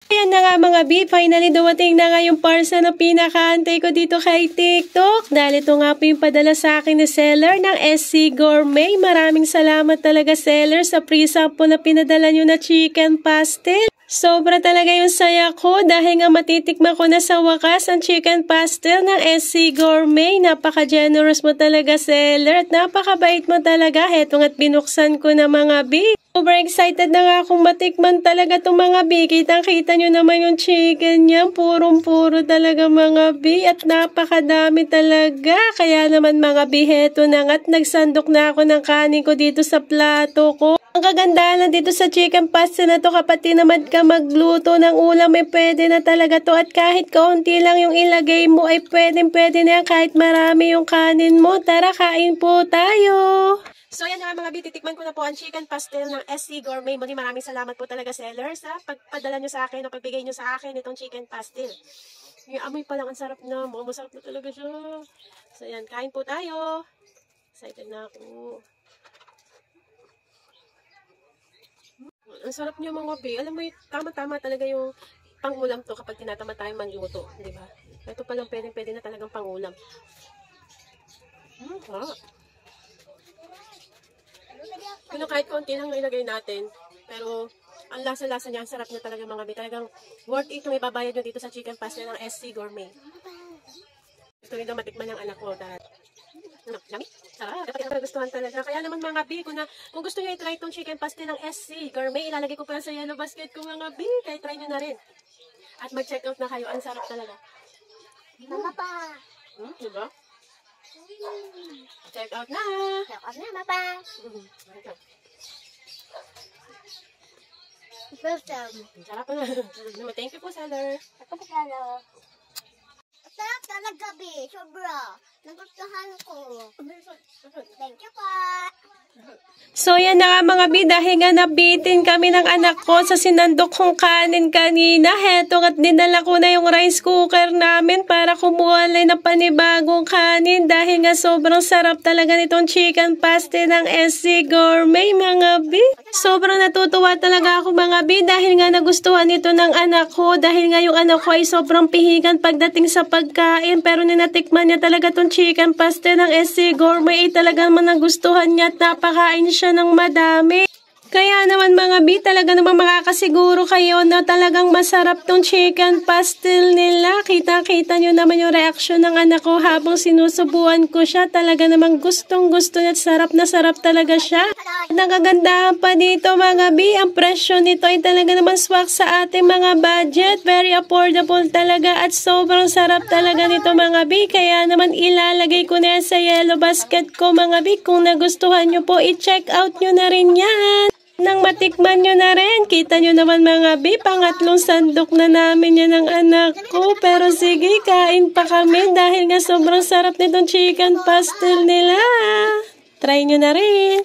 Ayan na nga mga B, finally dumating na nga yung parcel na pinakaantay ko dito kay TikTok. Dahil ito nga po yung padala sa akin ni seller ng SC Gourmet. Maraming salamat talaga seller sa free sample na pinadala nyo na chicken pastel. Sobra talaga yung saya ko dahil nga matitikman ko na sa wakas ang chicken pastel ng SC Gourmet. Napaka-generous mo talaga seller at napakabait mo talaga. Heto nga't binuksan ko na mga B. Super excited na nga akong matikman talaga itong mga B. Kitang-kita nyo naman yung chicken niya. Purong-puro talaga mga B. At napakadami talaga. Kaya naman mga B, heto na nga't nagsandok na ako ng kanin ko dito sa plato ko. Ang kagandahan lang dito sa chicken pastel na to, kapag tinamad ka magluto ng ulam, ay pwede na talaga to. At kahit kaunti lang yung ilagay mo, ay pwede na yan kahit marami yung kanin mo. Tara, kain po tayo! So yan nga mga bititikman ko na po ang chicken pastel ng SC Gourmet. Muli maraming salamat po talaga seller sa pagpadala nyo sa akin o pagbigay nyo sa akin itong chicken pastel. Yung amoy pa lang ang sarap na, masarap na talaga siya. So yan, kain po tayo. Excited na ako. Ang sarap niya mga B. Alam mo, tama-tama talaga yung pangulam to kapag tinatamad tayong magluto, di ba? Ito pa lang pwede na talagang pangulam. Kung kahit konti lang ilagay natin, pero ang lasa-lasa niya, ang sarap niya talaga mga B. Talagang worth it yung ibabayad nyo dito sa chicken pastel ng SC Gourmet. Ito rin na matikman ng anak ko dahil lami? Sarap. Dapat nagustuhan talaga. Kaya naman mga B, kung gusto nyo i-try itong chicken pastel ng SC Gourmet, ilalagay ko pa sa yellow basket ko mga B. Kaya try nyo na rin. At mag-check out na kayo. Ang sarap talaga. Mama pa. Diba? Check out na. Check out na, Mama pa. Sarap na. Thank you po, seller. Ako po lalo. Sarap talaga, B. Sobra. Nagustuhan ko. Thank you po. So yan na nga mga B, dahil nga nabitin kami ng anak ko sa sinandok kong kanin kanina. Heto at dinala ko na yung rice cooker namin para kumuha lang ng panibagong kanin. Dahil nga sobrang sarap talaga nitong chicken pastel ng SC Gourmet mga B. Sobrang natutuwa talaga ako mga B dahil nga nagustuhan ito ng anak ko. Dahil nga yung anak ko ay sobrang pihigan pagdating sa pagkain. Pero ninatikman niya talaga itong chicken pastel ng SC Gourmet ay talagang nagustuhan niya at napakain siya ng madami. Kaya naman mga B, talaga naman makakasiguro kayo na talagang masarap tong chicken pastel nila. Kita-kita nyo naman yung reaksyon ng anak ko habang sinusubuan ko siya. Talaga namang gustong-gusto niya at sarap na sarap talaga siya. Nakagandahan pa dito mga B, ang presyo nito ay talaga naman swak sa ating mga budget. Very affordable talaga at sobrang sarap talaga nito mga B. Kaya naman ilalagay ko na yan sa yellow basket ko mga B. Kung nagustuhan nyo po, i-check out nyo na rin yan. Nang matikman nyo na rin, kita nyo naman mga B, pangatlong sandok na namin yan ng anak ko. Pero sige, kain pa kami dahil nga sobrang sarap nitong chicken pastel nila. Try nyo na rin.